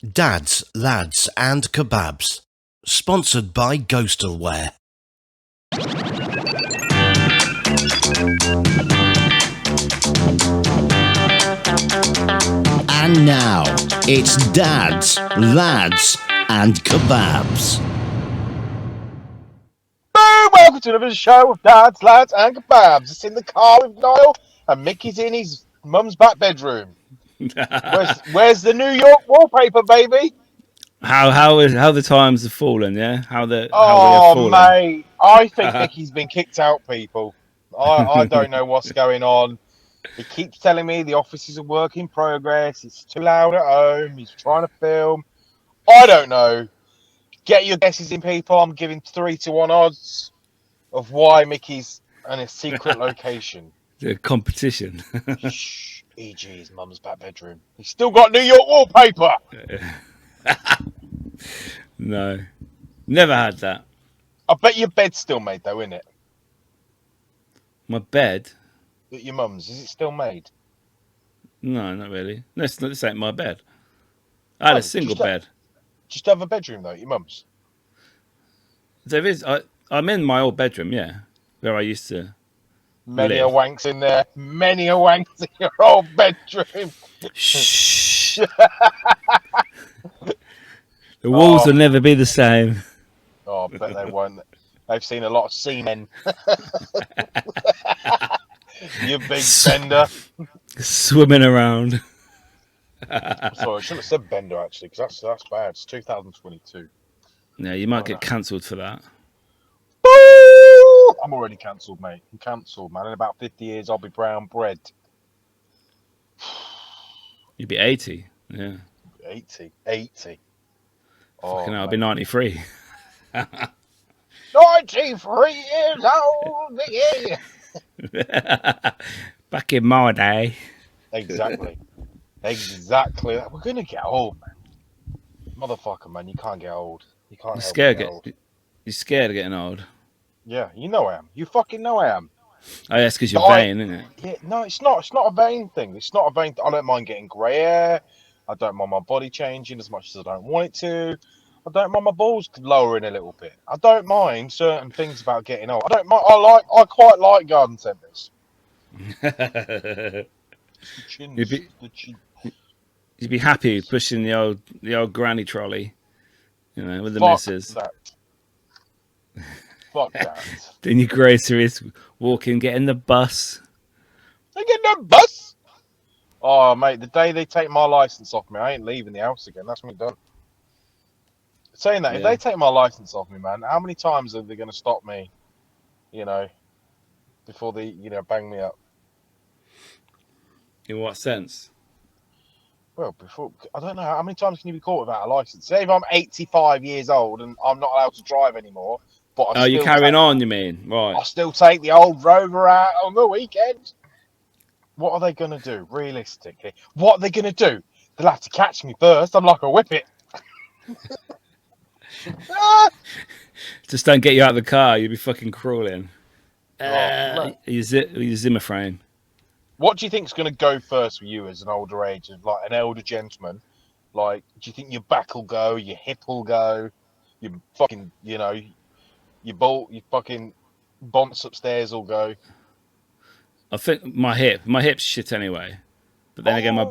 Dads, Lads and Kebabs. Sponsored by Ghostalware. And now, it's Dads, Lads and Kebabs. Welcome to another show of Dads, Lads and Kebabs. It's in the car with Niall and Mickey's in his mum's back bedroom. Where's the New York wallpaper, baby? How the times have fallen, yeah? How we have Oh, fallen. mate, I think Mickey's been kicked out, people. I don't know what's going on. He keeps telling me the office is a work in progress. It's too loud at home. He's trying to film. I don't know. Get your guesses in, people. I'm giving 3-1 odds of why Mickey's in a secret location. The competition. Shh, E.G.'s mum's back bedroom. He's still got New York wallpaper. No, never had that. I bet your bed's still made though, isn't it? My bed? At your mum's, is it still made? No, not really. This ain't my bed. I had a single bed. Just have a bedroom though, at your mum's. There is. I'm in my old bedroom, yeah, where I used to. Many live. a wanks in there. Many a wanks in your old bedroom. Shh. The walls will never be the same. Oh, I bet they won't. They've seen a lot of seamen. You big bender. Swimming around. Sorry, I shouldn't have said bender actually, because that's bad. It's 2022. Yeah, you might get cancelled for that. I'm already cancelled, mate. I'm cancelled, man. In about 50 years, I'll be brown bread. You'd be 80. Yeah. 80. Fucking hell, I'll be 93. 93 years old, yeah. Back in my day. Exactly. We're gonna get old, man. Motherfucker, man. You can't get old. You can't. You're scared of getting old. Yeah, you know I am. You fucking know I am. Oh, that's because you're vain, isn't it? Yeah, no, it's not. It's not a vain thing. It's not a vain. I don't mind getting grey hair. I don't mind my body changing as much as I don't want it to. I don't mind my balls lowering a little bit. I don't mind certain things about getting old. I don't mind. I quite like garden centres. You'd be happy pushing the old granny trolley, with the Fuck missus. That. Fuck that. Then your groceries, walking, getting the bus. They get the bus. Oh, mate, the day they take my license off me, I ain't leaving the house again. That's me done. Saying that, if they take my license off me, man, how many times are they going to stop me, before they, bang me up? In what sense? Well, I don't know, how many times can you be caught without a license? Say if I'm 85 years old and I'm not allowed to drive anymore, but you're carrying on, you mean? Right. I still take the old Rover out on the weekend. What are they going to do, realistically? What are they going to do? They'll have to catch me first. I'm like a whippet. Just don't get you out of the car. You'll be fucking crawling. No. Your Zimmer frame. What do you think's going to go first with you as an older age, like an elder gentleman? Like, do you think your back will go, your hip will go, your fucking, your fucking bonce upstairs will go? I think my hip's shit anyway. But then again, my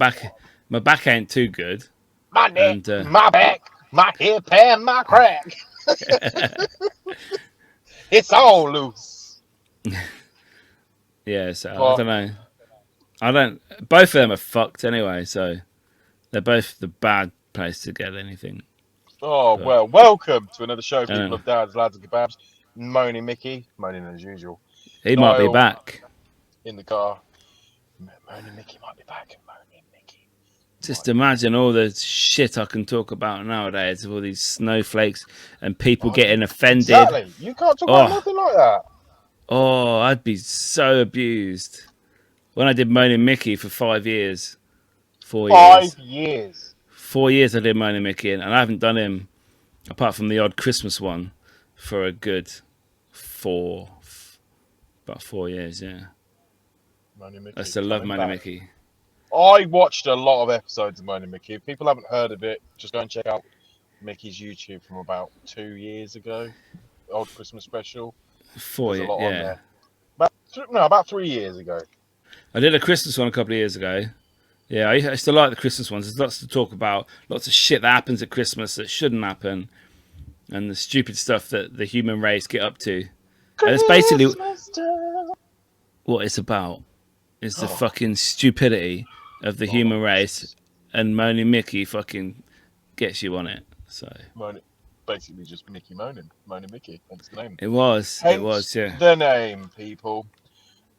back ain't too good. My neck, my back, my hip, and my crack. It's all loose. Yeah, so I don't know. Both of them are fucked anyway, so they're both the bad place to get anything. Oh, well, welcome to another show, people of Dads, Lads and Kebabs. Moaning Mickey, moaning as usual. He might be back. In the car. Moaning Mickey might be back. Moaning Mickey. Just imagine all the shit I can talk about nowadays of all these snowflakes and people getting offended. Exactly. You can't talk about nothing like that. Oh, I'd be so abused. When I did Moaning Mickey for 5 years. 4 years. 5 years. 4 years I did Moaning Mickey, and I haven't done him, apart from the odd Christmas one, for a good about 4 years, yeah. Moaning Mickey. I still love Moaning Mickey. I watched a lot of episodes of Moan and Mickey. If people haven't heard of it, just go and check out Mickey's YouTube from about 2 years ago. Old Christmas special. There's a lot on there. About 3 years ago. I did a Christmas one a couple of years ago. Yeah, I used to like the Christmas ones. There's lots to talk about, lots of shit that happens at Christmas that shouldn't happen, and the stupid stuff that the human race get up to. And it's basically what it's about. Is the fucking stupidity of the human race, and Moaning Mickey fucking gets you on it. So basically just Mickey moaning Mickey. That's the name. it was, yeah. The name, people.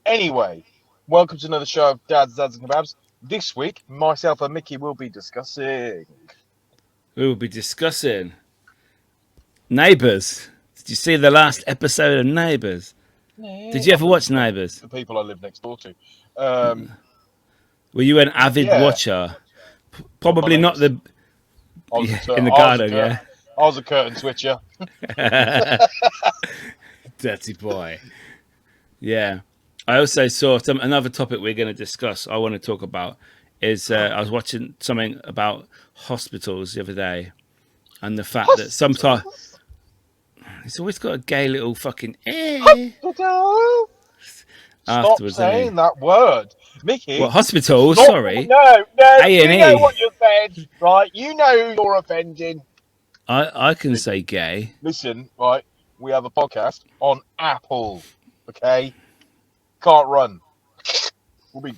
Anyway, welcome to another show of Dads Lads Kebabs. This week, myself and Mickey will be discussing. We will be discussing Neighbours. Did you see the last episode of Neighbours? Did you ever watch Neighbours? The people I live next door to. Were you an avid watcher? Probably not the in the garden, yeah. I was a curtain switcher. Dirty boy. Yeah. I also saw another topic we're going to discuss. I want to talk about is I was watching something about hospitals the other day, and the fact that sometimes it's always got a gay little fucking Hospital. Stop saying that word, Mickey. What, hospital? Sorry. No. A&E. You know what you said, right? You know who you're offending. I can say gay. Listen, right? We have a podcast on Apple. Okay, can't run. We'll be.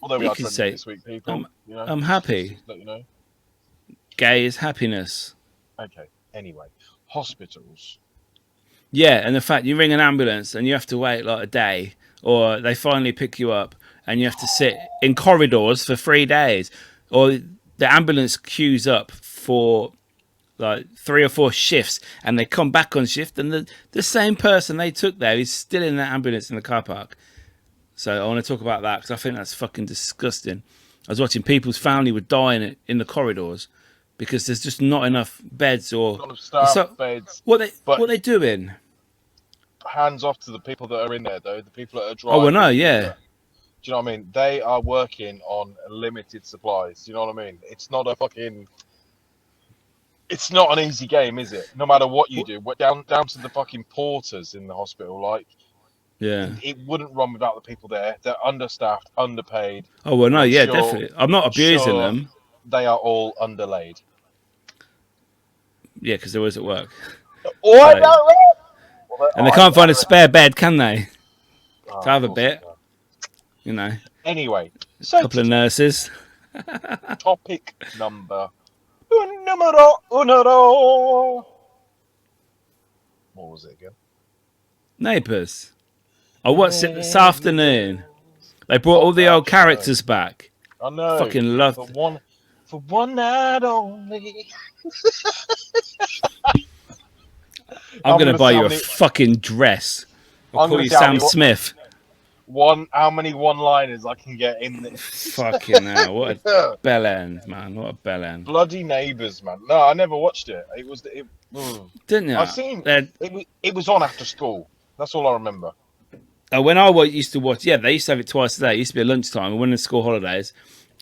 Although we You are can trending say, this week, people. I'm happy. Just let you know. Gay is happiness. Okay. Anyway, hospitals. Yeah, and the fact you ring an ambulance and you have to wait like a day, or they finally pick you up and you have to sit in corridors for 3 days, or the ambulance queues up for like 3 or 4 shifts and they come back on shift and the same person they took there is still in the ambulance in the car park. So I want to talk about that because I think that's fucking disgusting. I was watching people's family were dying in the corridors because there's just not enough beds or Not enough staff beds. What they doing? Hands off to the people that are in there, though. The people that are driving. Oh, well, no, yeah. Do you know what I mean? They are working on limited supplies. Do you know what I mean? It's not an easy game, is it? No matter what you do, down to the fucking porters in the hospital, like. Yeah. It wouldn't run without the people there. They're understaffed, underpaid. Oh, well, no, yeah, definitely. I'm not abusing them. They are all underlaid. Yeah, because they're always at work. And they can't find a spare bed, can they? To have a bit, you know. Anyway, a couple of nurses. Topic numero uno. What was it again? Neighbours. I watched it this afternoon. They brought all the old characters back. I know. Fucking loved. For one night only. I'm gonna buy you a fucking dress. I'll call you Sam Smith. How many one-liners I can get in this? Fucking hell! What a bell end, man! What a bell end! Bloody Neighbours, man. No, I never watched it. Didn't you? I've seen it was on after school. That's all I remember. When I used to watch, they used to have it twice a day. It used to be at lunchtime. When in school holidays,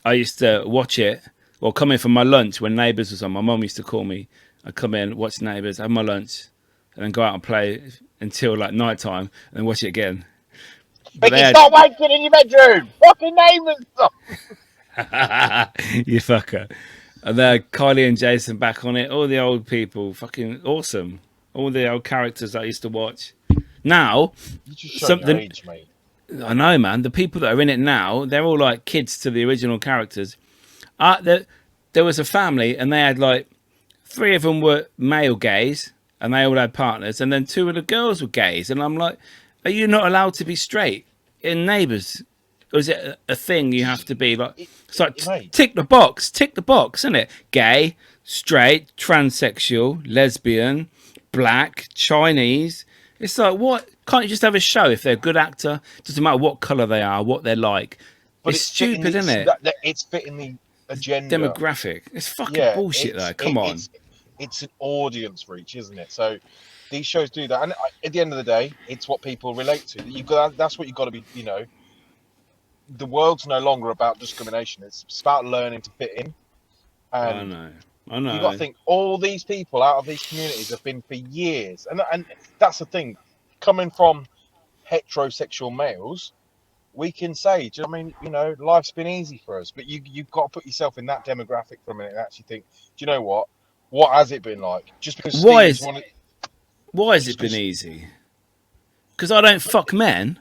I used to watch it. Well, come in for my lunch when Neighbours was on. My mum used to call me. I'd come in, watch Neighbours, have my lunch, and then go out and play until like night time, and then watch it again. But you stop wanking in your bedroom. Fucking Neighbours. You fucker. And then Kylie and Jason back on it. All the old people, fucking awesome. All the old characters that I used to watch. Now, you just showed your age, mate. I know, man. The people that are in it now, they're all like kids to the original characters. There was a family, and they had like 3 of them were male gays, and they all had partners, and then 2 of the girls were gays. And I'm like, are you not allowed to be straight in Neighbours? Or is it a thing you have to be like? It's like tick the box, isn't it? Gay, straight, transsexual, lesbian, black, Chinese. It's like, what? Can't you just have a show if they're a good actor? Doesn't matter what colour they are, what they're like. But it's stupid, isn't it? It's fitting the agenda. Demographic. It's fucking bullshit, though. Come on. It's an audience reach, isn't it? So these shows do that. And at the end of the day, it's what people relate to. That's what you've got to be, the world's no longer about discrimination. It's about learning to fit in. I And know. you got to think, all these people out of these communities have been for years, and that's the thing. Coming from heterosexual males, we can say, do you know what I mean? You know, life's been easy for us, but you've got to put yourself in that demographic for a minute and actually think, do you know what? What has it been like? Just because Steve's wanted. Why has it been easy? Because I don't fuck men.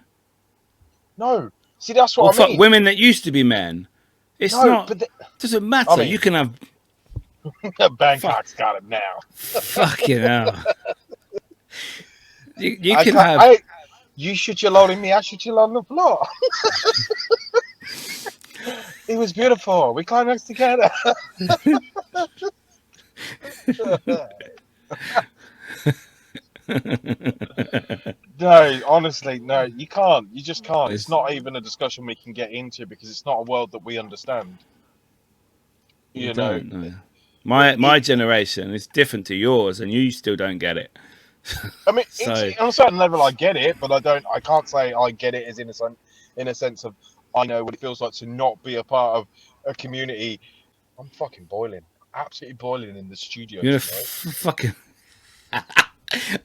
No, see, that's Or what I fuck mean. women that used to be men. It's No, not. but Doesn't matter. I mean, you can have. Bangkok's got him now. Fucking hell. You I can can't, have. you shoot your load in me, I shoot your load on the floor. It was beautiful. We climaxed together. No, honestly, no, you can't. You just can't. It's not even a discussion we can get into because it's not a world that we understand. You know. My generation is different to yours, and you still don't get it. I mean, So, on a certain level, I get it, but I can't say I get it as in a sense of I know what it feels like to not be a part of a community. I'm fucking boiling, absolutely boiling in the studio you're tonight. fucking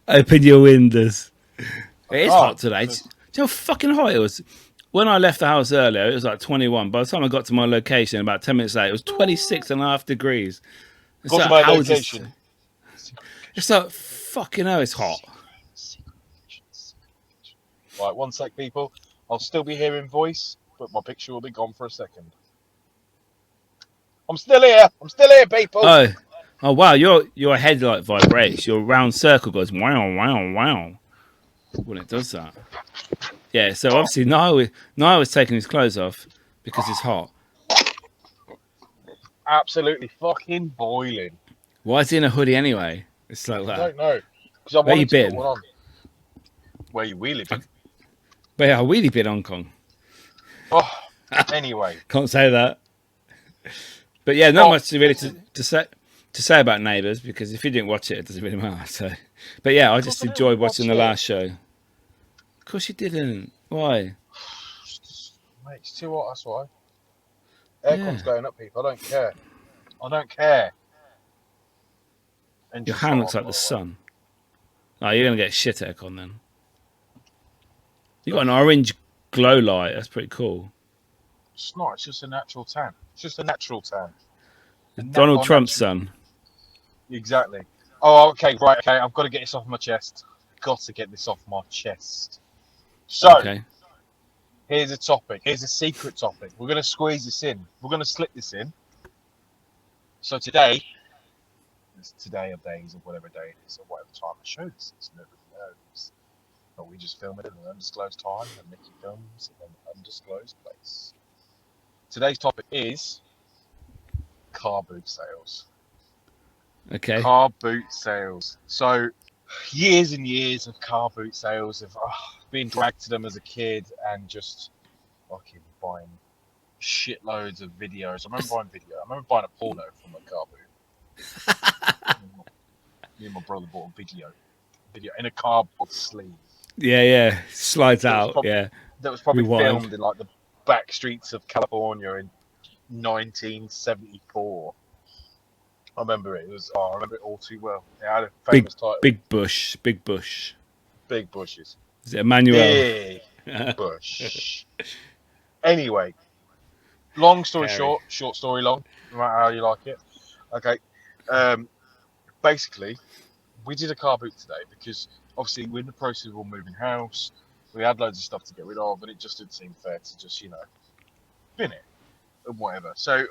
open your windows. It is hot today. Do you know how fucking hot it was? When I left the house earlier, it was like 21. By the time I got to my location, about 10 minutes later, it was 26.5 degrees. Got to my location. It's like, fucking hell, it's hot. Right, 1 sec, people. I'll still be hearing voice, but my picture will be gone for a second. I'm still here. I'm still here, people. Oh wow, your head like vibrates. Your round circle goes wow, wow, wow when it does that. Yeah, so obviously Niall was taking his clothes off because it's hot. Absolutely fucking boiling. Why is he in a hoodie anyway? It's like that. I don't know. Because I wanted to put one on. Where you wheelie been? But yeah, I really been Hong Kong. Oh, anyway. Can't say that. But yeah, not much really to say about Neighbours, because if you didn't watch it, it doesn't really matter. So, but yeah, I just enjoyed watching the last show. Of course you didn't. Why? Mate, it's too hot. That's why. Aircon's going up, people. I don't care. I don't care. Your hand looks like the sun. Oh, you're gonna get shit aircon then. You got an orange glow light. That's pretty cool. It's not. It's just a natural tan. It's just a natural tan. Donald Trump's son. Exactly. Oh, okay, right, okay. I've got to get this off my chest. Got to get this off my chest. So, here's a topic. Here's a secret topic. We're going to squeeze this in. We're going to slip this in. So today, it's today of days or whatever day it is or whatever time I show this is. Nobody knows. But we just film it in an undisclosed time and Mickey films in an undisclosed place. Today's topic is car boot sales. Okay. Car boot sales. So, years and years of car boot sales of being dragged to them as a kid and just fucking buying shitloads of videos. I remember buying a porno from a car boot. Me and my brother bought a video in a cardboard sleeve. Yeah. Slides out. That was probably filmed in like the back streets of California in 1974. I remember it. I remember it all too well. It had a famous title. Big Bush. Big bushes. Is it Emmanuel? Big Bush. Anyway, long story short story long, no matter how you like it. Okay. Basically, we did a car boot today because obviously we're in the process of all moving house. We had loads of stuff to get rid of, and it just didn't seem fair to just, bin it and whatever. So,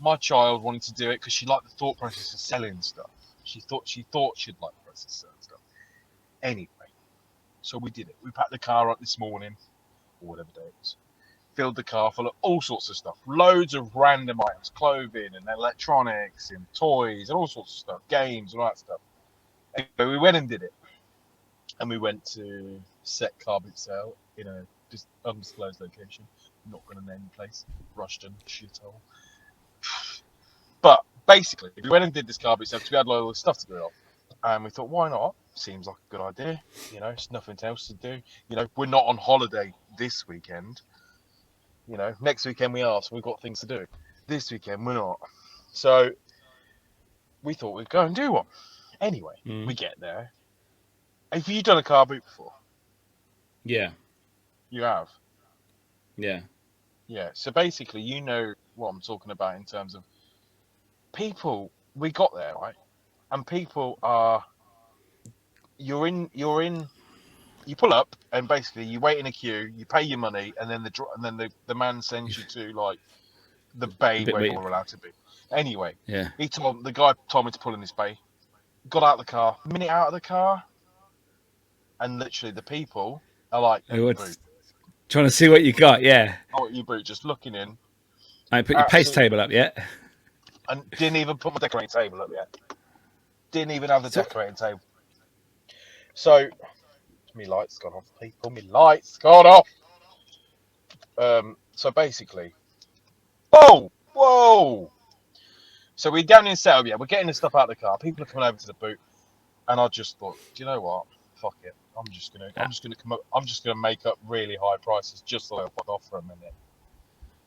my child wanted to do it because she liked the thought process of selling stuff. She thought she'd like the process of selling stuff. Anyway, so we did it. We packed the car up this morning, or whatever day it was. Filled the car full of all sorts of stuff. Loads of random items, clothing and electronics and toys and all sorts of stuff, games and all that stuff. Anyway, we went and did it. And we went to set car boot sale in a undisclosed location. I'm not going to name the place. Rushden, shithole. But basically, we went and did this car boot sale because we had a lot of stuff to go off. And we thought, why not? seems like a good idea. You know, it's nothing else to do. You know, we're not on holiday this weekend. You know, next weekend we are, so we've got things to do. This weekend we're not. So we thought we'd go and do one. Anyway, we get there. Have you done a car boot before? Yeah. You have? Yeah. Yeah. So basically, you know what I'm talking about in terms of people. We got there, right? And people are. You're in. You pull up, and basically you wait in a queue. You pay your money, and then the man sends you to like the bay where Wait. you're allowed to be. Anyway, Yeah. the guy told me to pull in this bay. Got out of the car. Minute out of the car, and literally the people are like, "Hey, your boot. Trying to see what you got, yeah. Oh, your boot." Just looking in. I put your pace table up yet. And didn't even put my decorating table up yet. Didn't even have the decorating table. So, my lights gone off, people. My lights gone off. So basically, whoa. So we're down in setup, yeah. We're getting the stuff out of the car. People are coming over to the boot, and I just thought, do you know what? Fuck it. I'm just gonna make up really high prices just so I'll fuck off for a minute.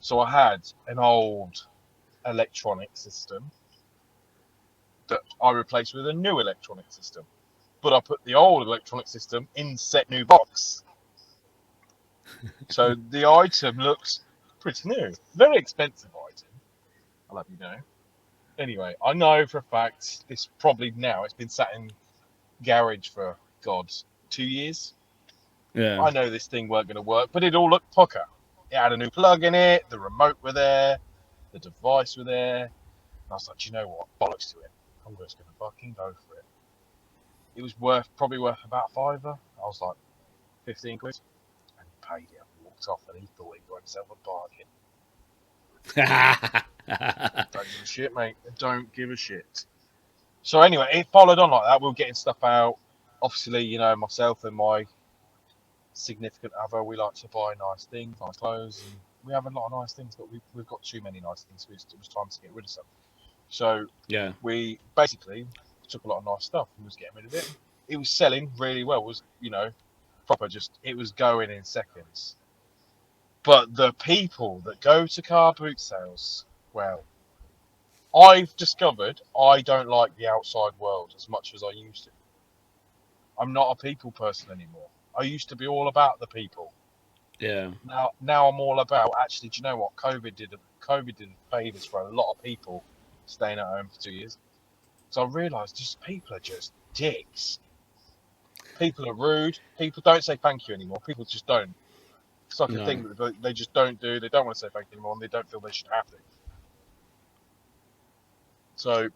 So I had an old electronic system that I replaced with a new electronic system. But I put the old electronic system in set new box. So the item looks pretty new. Very expensive item, I'll have you know. Anyway, I know for a fact it's been sat in garage for, God, 2 years. Yeah. I know this thing weren't going to work, but it all looked pucker. It had a new plug in it, the remote were there, the device were there. And I was like, you know what? Bollocks to it. I'm just going to fucking go for it. It was probably worth about £5. I was like, 15 quid. And he paid it and walked off, and he thought he got himself a bargain. Don't give a shit, mate. Don't give a shit. So anyway, it followed on like that. We were getting stuff out. Obviously, you know, myself and my significant other, we like to buy nice things, nice clothes, and we have a lot of nice things, but we've got too many nice things, so it was time to get rid of some. So Yeah. we basically took a lot of nice stuff and was getting rid of it. It was selling really well. It was, you know, proper, just it was going in seconds. But the people that go to car boot sales, well, I've discovered I don't like the outside world as much as I used to. I'm not a people person anymore. I used to be all about the people. Yeah. Now I'm all about, actually, do you know what? COVID did favours for a lot of people staying at home for 2 years. So I realised just people are just dicks. People are rude. People don't say thank you anymore. People just don't. It's like a thing that they just don't do. They don't want to say thank you anymore, and they don't feel they should have to. So,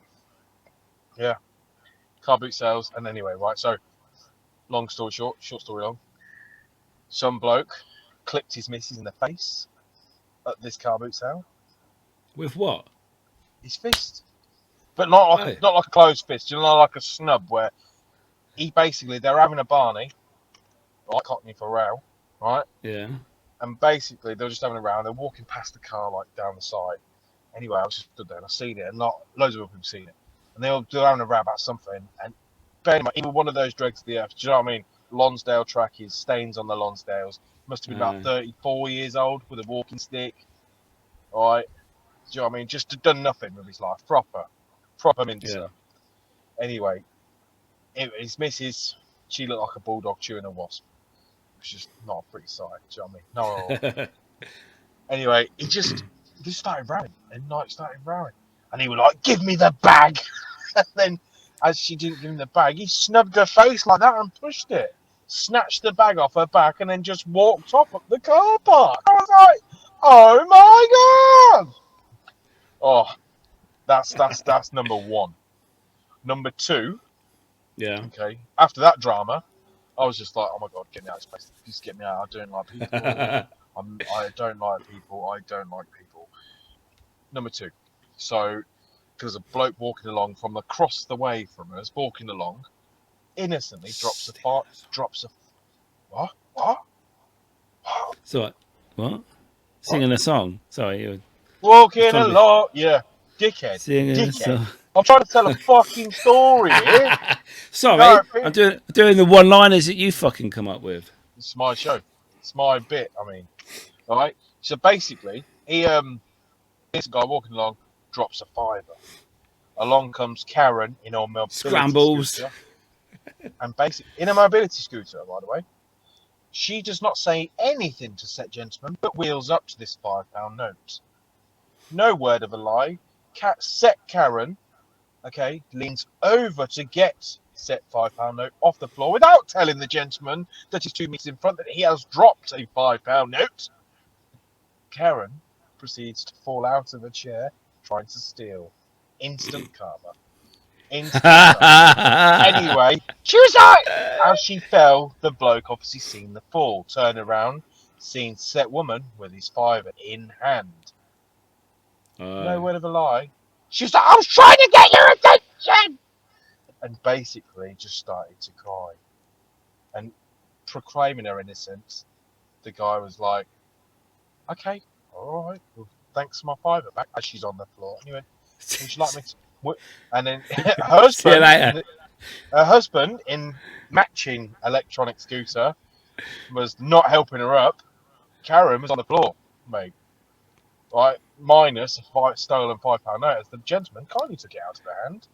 yeah, car boot sales. And anyway, right, so long story short story long, some bloke clipped his missus in the face at this car boot sale. With what? His fist. But not like a closed fist, you know, like a snub, where they're having a Barney, right, Cockney for row, right? Yeah. And basically they're just having a row, and they're walking past the car like down the side. Anyway, I was just stood there and I seen it, and loads of people have seen it. And they're having a row about something, and anyway, even one of those dregs of the earth, do you know what I mean? Lonsdale track is stains on the Lonsdales. Must have been about 34 years old with a walking stick. Alright. Do you know what I mean? Just done nothing with his life. Proper mincer. Yeah. Anyway, his missus, she looked like a bulldog chewing a wasp. It was just not a pretty sight. Do you know what I mean? No. Anyway, he just started rowing. And Knight started rowing. And he was like, give me the bag. And then, as she didn't give him the bag, he snubbed her face like that and pushed it. Snatched the bag off her back and then just walked off at the car park. I was like, oh my God. Oh, that's number one. Number two. Yeah. Okay. After that drama, I was just like, oh my God, get me out of this place. Just get me out. I don't like people. I don't like people. I don't like people. Number two. So, because a bloke walking along from across the way from us, walking along, innocently drops a what? So what? Singing a song. Sorry, you Walking along, yeah, dickhead. singing a song. I'm trying to tell a fucking story here. Sorry, No, I'm doing the one-liners that you fucking come up with. it's my show. It's my bit. I mean, all right. So basically, here's a guy walking along, drops a fiver. Along comes Karen in her mobility Scrambles. scooter, and basically in a mobility scooter, by the way. She does not say anything to said gentleman, but wheels up to this £5 note. No word of a lie. Set Karen, okay, leans over to get set £5 note off the floor without telling the gentleman that is 2 meters in front that he has dropped a £5 note. Karen proceeds to fall out of a chair, trying to steal. Instant karma. Instant karma. Anyway, she was like, as she fell, the bloke obviously seen the fall, turned around, seen set woman with his fiver in hand. No word of a lie. She was like, I was trying to get your attention! And basically just started to cry. And proclaiming her innocence, the guy was like, okay, all right, well, thanks for my fiver back. As she's on the floor. Anyway, would you like me to... And then See you later. her husband, in matching electronic scooter, was not helping her up. Karen was on the floor, mate. Right, minus a stolen £5 note, as the gentleman kindly took it out of her hand.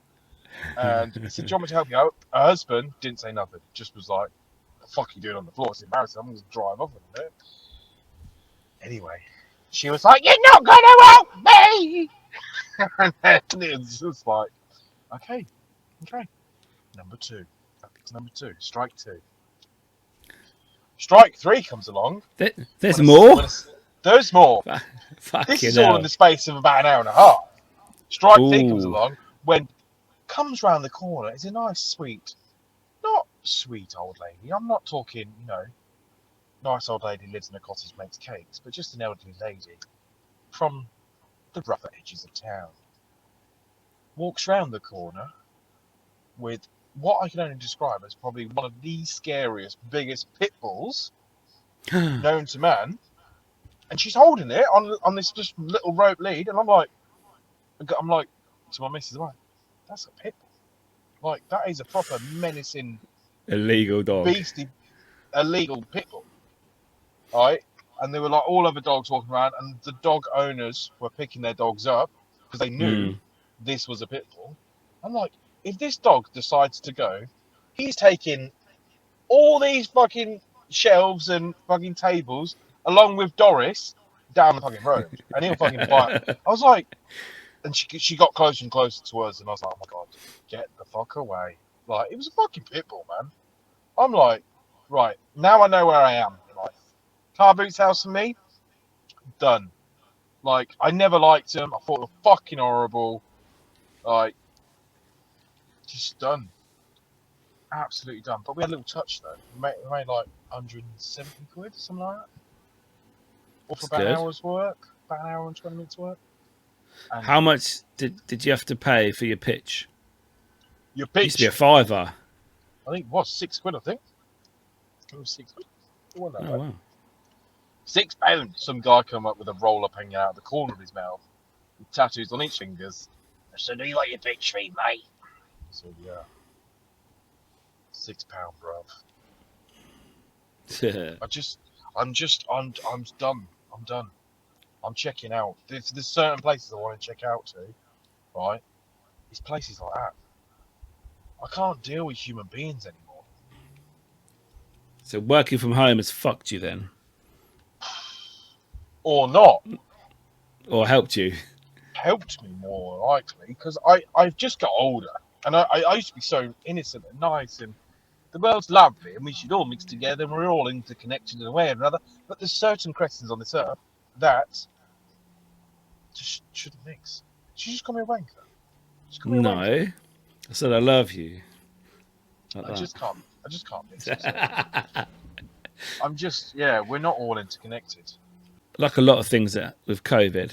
And he said, do you want me to help you out? Her husband didn't say nothing, just was like, what the fuck are you doing on the floor? It's embarrassing, I'm going to drive off with it. Anyway, she was like, you're not going to help me! And then it was just like, okay. Number two. That's number two. Strike two. Strike three comes along. There's more? There's more. This is all in the space of about an hour and a half. Strike three comes along when comes round the corner. It's a nice, sweet, not sweet old lady. I'm not talking, nice old lady lives in a cottage, makes cakes, but just an elderly lady from the rougher edges of town. Walks round the corner with what I can only describe as probably one of the scariest, biggest pit bulls known to man. And she's holding it on this just little rope lead, and I'm like to my missus, I'm like, that's a pit bull. Like, that is a proper menacing, illegal dog, beastie, illegal pit bull. Right? And there were like all other dogs walking around, and the dog owners were picking their dogs up because they knew this was a pit bull. I'm like, if this dog decides to go, he's taking all these fucking shelves and fucking tables along with Doris down the fucking road, and he'll fucking bite. I was like, and she got closer and closer to us, and I was like, oh my god, get the fuck away! Like, it was a fucking pit bull, man. I'm like, right, now I know where I am in life. Car boots house for me, done. Like, I never liked them. I thought they were fucking horrible. Like, just done. Absolutely done. But we had a little touch though. We made like 170 quid, something like that. Or for about an hour's work, about an hour and 20 minutes work. And how much did you have to pay for your pitch? Your pitch? It used to be a fiver. I think it was £6, I think. It was £6. It wasn't that bad. Wow. £6. Some guy come up with a roll up hanging out of the corner of his mouth, with tattoos on each fingers. I said, "Do you want your pitch fee, mate?" I said, "Yeah." £6, bruv. I'm done. I'm done. I'm checking out. There's certain places I want to check out to, right? It's places like that. I can't deal with human beings anymore. So working from home has fucked you then? Or not. Or helped you? Helped me more likely, because I've just got older. And I used to be so innocent and nice, and the world's lovely, and we should all mix together, and we're all interconnected in a way or another. But there's certain Christians on this earth that just shouldn't mix. She just call me a wanker. Just call me a wanker. No, I said I love you. I just can't mix. I'm just, we're not all interconnected. Like a lot of things that with COVID,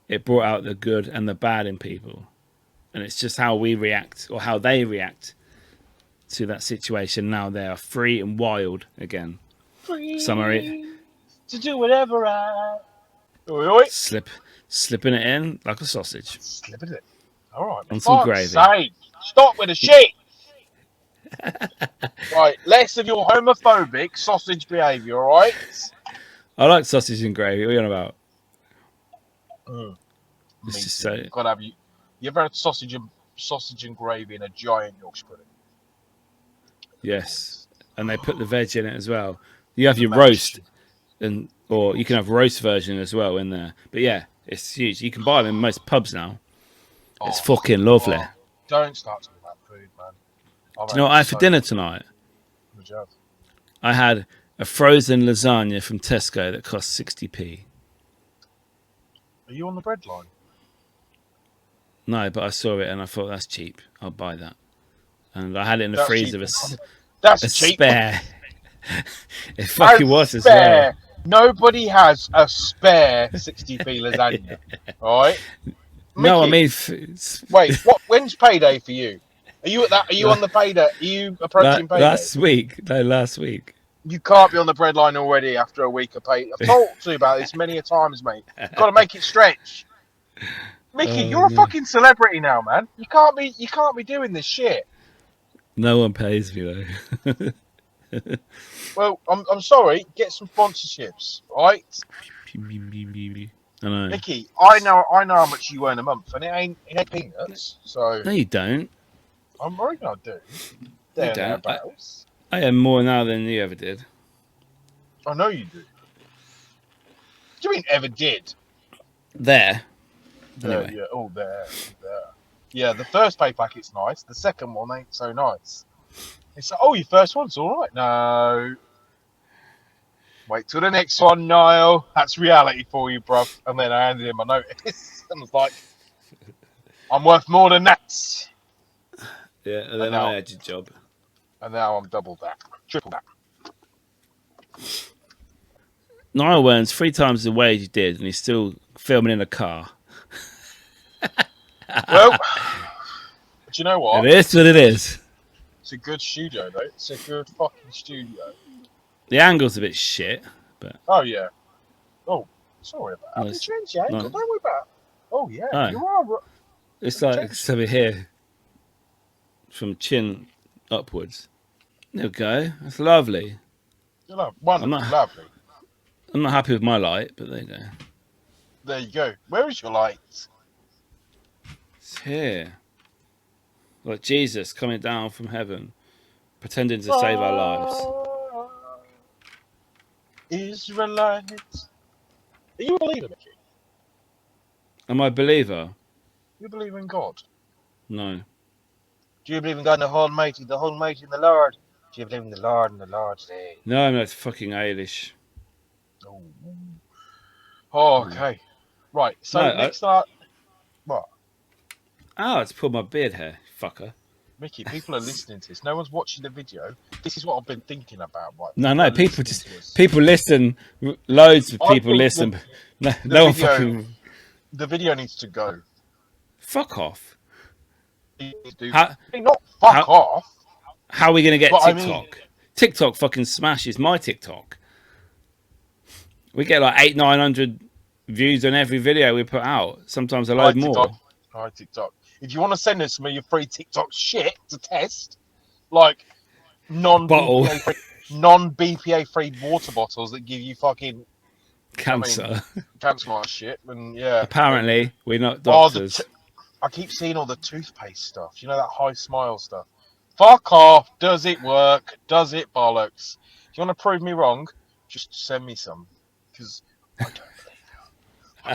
it brought out the good and the bad in people, and it's just how we react or how they react to that situation. Now they are free and wild again. Free Some are to do whatever I slipping it in like a sausage. Slipping it. All right, on for some fuck's gravy. sake. Stop with the shit. Right, less of your homophobic sausage behaviour, all right? I like sausage and gravy. What are you on about? Me It's just too. so. You've got to have you. You ever had sausage and gravy in a giant Yorkshire pudding? Yes, and they put the veg in it as well. You have The your mash. roast, or you can have roast version as well in there. But yeah, it's huge. You can buy them in most pubs now. It's fucking lovely. Oh, don't start talking about food, man. Do you know what I had for dinner tonight? Good job. I had a frozen lasagna from Tesco that cost 60p. Are you on the bread line? No, but I saw it and I thought that's cheap. I'll buy that. And I had it in the That's freezer, cheap. a That's cheap. spare. It fucking was as well. Nobody has a spare 60p lasagna. All right. No, I Mickey, mean, wait. When's payday for you? Are you at that? Are you on the payday? Are you approaching payday? last week. No, last week. You can't be on the bread line already after a week of pay. I've talked to you about this many a times, mate. You've got to make it stretch. Mickey, you're a fucking celebrity now, man. You can't be doing this shit. No one pays me though. Well, I'm sorry. Get some sponsorships, right? I know. Mickey, I know how much you earn a month, and it ain't peanuts. So No, you don't. I'm worried I do. You don't. Thereabouts. I earn more now than you ever did. I know you do. What do you mean ever did? There. There, Anyway. yeah. Oh, there. Yeah, the first pay packet's nice. The second one ain't so nice. It's like, oh, your first one's all right. No. Wait till the next one, Niall. That's reality for you, bruv. And then I handed him my notice and was like, I'm worth more than that. Yeah, and then I had your job. And now I'm double that. Triple that. Niall earns 3 times the wage he did, and he's still filming in a car. Well, but you know what? It is what it is. It's a good studio, though. It's a good fucking studio. The angle's a bit shit, but... Oh, yeah. Oh, sorry about that. Nice. You changed the angle. Nice. Don't worry about it. Oh, yeah. Oh. You are. It's like it's over here. From chin upwards. There we go. That's lovely. Wonderful, lovely. I'm not happy with my light, but there you go. There you go. Where is your light? It's here. Like Jesus coming down from heaven, pretending to save our lives. Israelites. Are you a believer, Mickey? Am I a believer? You believe in God? No. Do you believe in God and the Almighty, the Lord? Do you believe in the Lord and the Lord's day? No, I'm not fucking Eilish. Oh, okay. Right, so No, next up... What? Oh, it's pulled my beard hair, fucker. Mickey, people are listening to this. No one's watching the video. This is what I've been thinking about. Right? No, people listen. Loads of people listen. No one fucking... The video needs to go. Fuck off. Not fuck off. How are we going to get But TikTok? I mean, TikTok fucking smashes my TikTok. We get like 800-900 views on every video we put out. Sometimes a load more. Hi, TikTok. If you want to send us some of your free TikTok shit to test, like non-BPA free water bottles that give you fucking cancer, cancer like shit, and yeah. Apparently, we're not doctors. I keep seeing all the toothpaste stuff. You know, that high smile stuff. Fuck off. Does it work? Does it bollocks? If you want to prove me wrong, just send me some, because I don't believe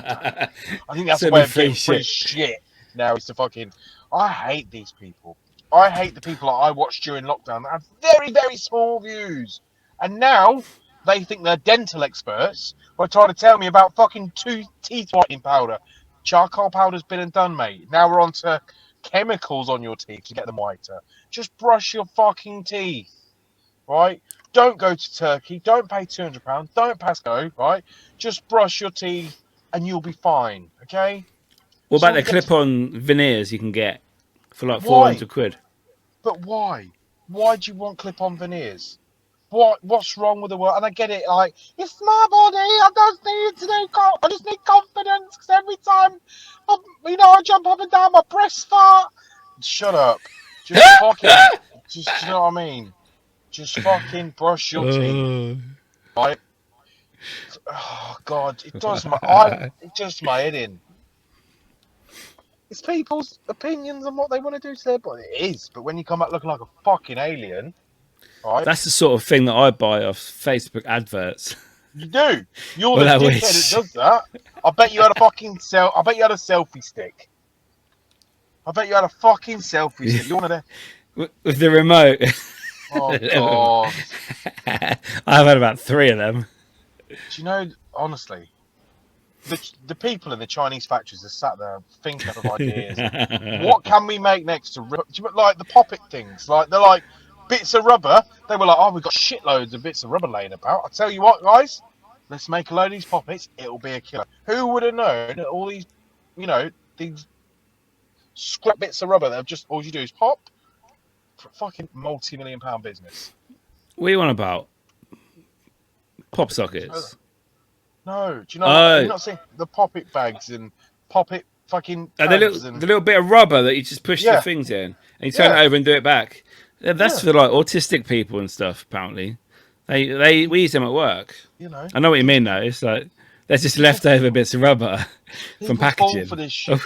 it. I think that's the way of getting free shit now, is to fucking... I hate these people. I hate the people that I watched during lockdown that have very, very small views. And now they think they're dental experts by trying to tell me about fucking teeth whitening powder. Charcoal powder's been and done, mate. Now we're on to chemicals on your teeth to get them whiter. Just brush your fucking teeth, right? Don't go to Turkey. Don't pay £200. Don't pass go, right? Just brush your teeth and you'll be fine, okay? What about the clip-on veneers you can get for like 400 quid? But why? Why do you want clip-on veneers? what's wrong with the world? And I get it, like, it's my body. I just need confidence because every time, I jump up and down, my breasts fart. Shut up. Just fucking, just, you know what I mean? Just fucking brush your teeth, right? Oh God, it does my head in. It's people's opinions on what they want to do to their body. It is, but when you come out looking like a fucking alien, right? That's the sort of thing that I buy off Facebook adverts. You do. You're Well, the I dickhead wish. that does that. I bet you had a fucking I bet you had a selfie stick. I bet you had a fucking selfie stick. You wanted With the remote. Oh God. I've had about 3 of them. Do you know? Honestly, the people in the Chinese factories are sat there thinking of ideas. What can we make next to like the poppet things? Like they're like bits of rubber. They were like, oh, we've got shitloads of bits of rubber laying about. I tell you what, guys, let's make a load of these poppets. It'll be a killer. Who would have known that all these, these scrap bits of rubber that have just all you do is pop? Fucking multi-million-pound business. What are you on about? Pop sockets. No, do you know? Oh. You've not seen the poppet bags and poppet fucking The tags little bit of rubber that you just push the things in and you turn it over and do it back. That's for like autistic people and stuff. Apparently, we use them at work. I know what you mean though. It's like there's just leftover bits of rubber from packaging. Fall for this shit.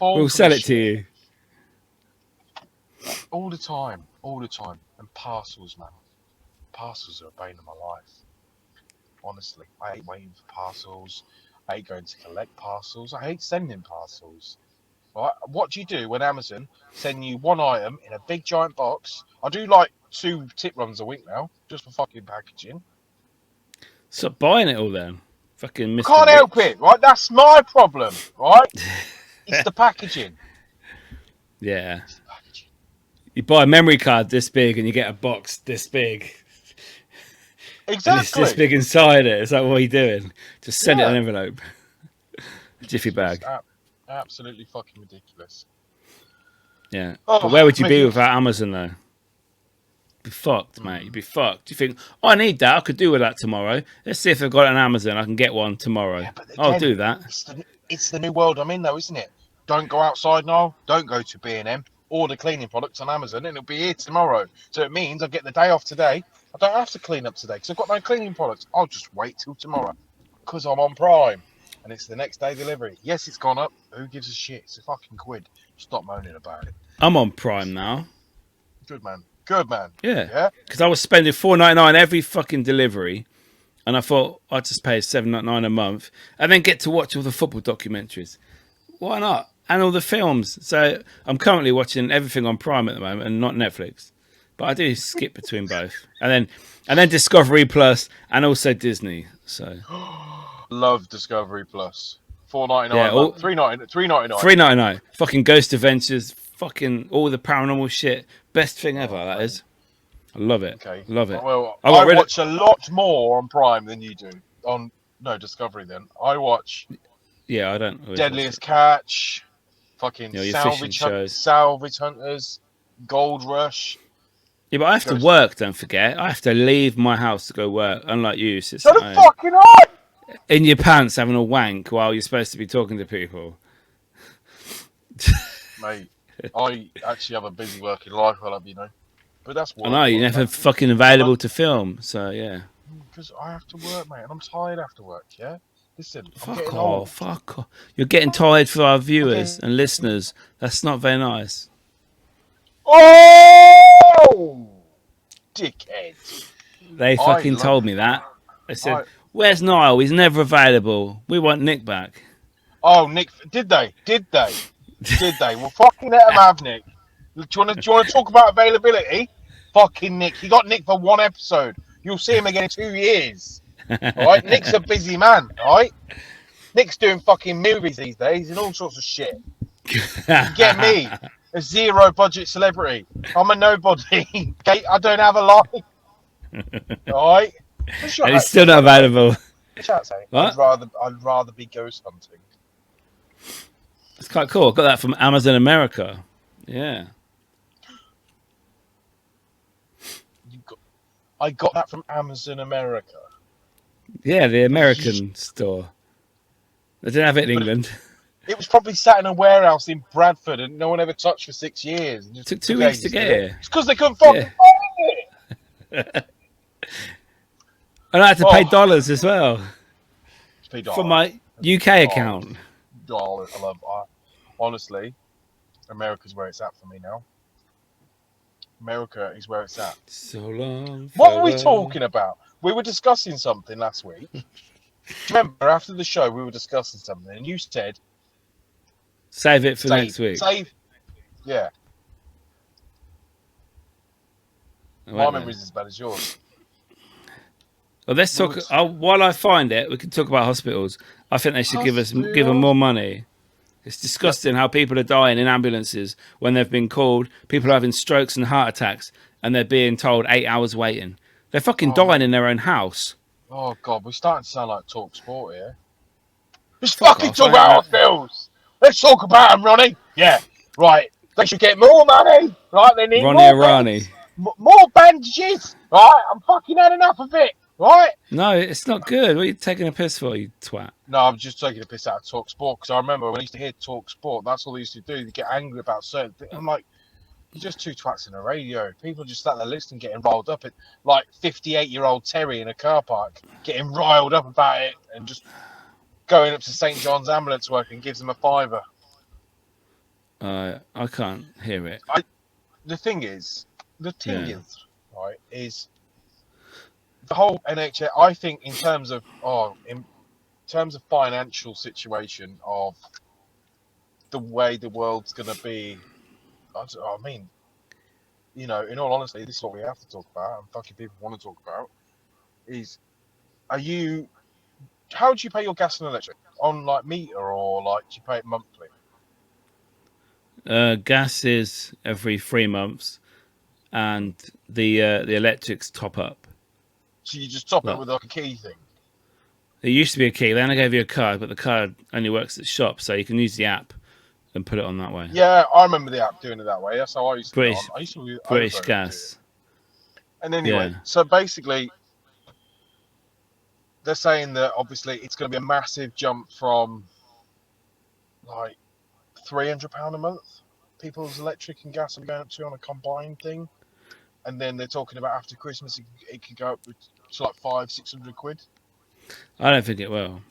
We'll sell it to you all the time. And parcels, man. Parcels are a bane of my life. Honestly, I hate waiting for parcels. I hate going to collect parcels. I hate sending parcels. Right? What do you do when Amazon send you one item in a big giant box? I do like 2 tip runs a week now, just for fucking packaging. Stop buying it all then. Fucking Mr. Can't help it, right? That's my problem, right? It's the packaging. Yeah. It's the packaging. You buy a memory card this big and you get a box this big. Exactly. And it's this big inside it. It's like, what are you doing? Just send it in an envelope. A jiffy bag. Absolutely fucking ridiculous. Yeah. But where would you be without Amazon, though? You'd be fucked, mate. You'd be fucked. You think, I need that. I could do with that tomorrow. Let's see if I've got it on Amazon. I can get one tomorrow. Yeah, again, I'll do that. It's the new world I'm in, though, isn't it? Don't go outside now. Don't go to B&M. Order cleaning products on Amazon and it'll be here tomorrow. So it means I get the day off today. I don't have to clean up today because I've got no cleaning products. I'll just wait till tomorrow because I'm on Prime and it's the next day delivery. Yes, it's gone up. Who gives a shit? It's a fucking quid. Stop moaning about it. I'm on Prime now. Good man. Good man. Yeah. Because I was spending $4.99 every fucking delivery and I thought I'd just pay $7.99 a month and then get to watch all the football documentaries. Why not? And all the films. So I'm currently watching everything on Prime at the moment and not Netflix. But I do skip between both. And then Discovery Plus and also Disney. So love Discovery Plus. $4.99. Yeah, $3.99. $3.99. Fucking Ghost Adventures. Fucking all the paranormal shit. Best thing ever, that is. I love it. Okay. Love it. Well, I watch a lot more on Prime than you do. Discovery then. I watch I don't. Deadliest Catch. Fucking Salvage Hunters, Gold Rush. Yeah, but I have to work, don't forget. I have to leave my house to go work, unlike you. Shut the fucking up! In your pants having a wank while you're supposed to be talking to people. Mate, I actually have a busy working life, But that's work. I know, you're never fucking available to film, so yeah. Because I have to work, mate, and I'm tired after work, yeah? Listen, fuck off. You're getting tired for our viewers and listeners. That's not very nice. Oh, dickhead! They fucking told me that. They said, "Where's Niall? He's never available. We want Nick back." Oh, Nick! Did they? Did they? Well, fucking let them have Nick. Do you want to talk about availability? Fucking Nick. He got Nick for 1 episode. You'll see him again in 2 years. All right, Nick's a busy man. All right, Nick's doing fucking movies these days and all sorts of shit. You get me? A 0 budget celebrity. I'm a nobody. I don't have a life. All right, and he's still not available. What? I'd rather be ghost hunting. It's quite cool. I got that from Amazon America. Yeah. I got that from Amazon America. Yeah, the American store. They didn't have it in England. It was probably sat in a warehouse in Bradford and no one ever touched for 6 years. And just Took 2 weeks to get here. It's because they couldn't fucking find it. And I had to pay dollars as well $2. from my UK account. Dollars. Honestly, America's where it's at for me now. America is where it's at. So long. What were we talking about? We were discussing something last week. Do you remember after the show we were discussing something and you said save it for next week. Yeah. My memory's as bad as yours. Well, let's talk. While I find it, we can talk about hospitals. I think they should give them more money. It's disgusting how people are dying in ambulances when they've been called. People are having strokes and heart attacks, and they're being told 8 hours waiting. They're fucking dying in their own house. Oh God, we're starting to sound like Talk Sport here. Let's fucking talk about hospitals. Let's talk about them, Ronnie. Yeah, right. They should get more money. Right, they need more bandages. Right, I'm fucking had enough of it. Right? No, it's not good. What are you taking a piss for, you twat? No, I'm just taking a piss out of Talk Sport because I remember when I used to hear Talk Sport, that's all they used to do. They get angry about certain things. I'm like, you're just two twats in a radio. People just sat there listening, getting riled up. Like 58-year-old Terry in a car park, getting riled up about it and just going up to St. John's ambulance work and gives them a $5. I can't hear it. The thing is, right, is the whole NHS. I think in terms of financial situation of the way the world's going to be. I mean, in all honesty, this is what we have to talk about, and fucking people want to talk about. How do you pay your gas and electric? On like meter or like do you pay it monthly? Gas is every 3 months, and the electrics top up. So you just top it with like a key thing. There used to be a key. Then I gave you a card, but the card only works at shops, so you can use the app and put it on that way. Yeah, I remember the app doing it that way. That's how I used to. British Gas. And anyway, so basically, they're saying that obviously it's going to be a massive jump from like £300 a month. People's electric and gas are going up to on a combined thing, and then they're talking about after Christmas it could go up to like 500-600 quid. I don't think it will.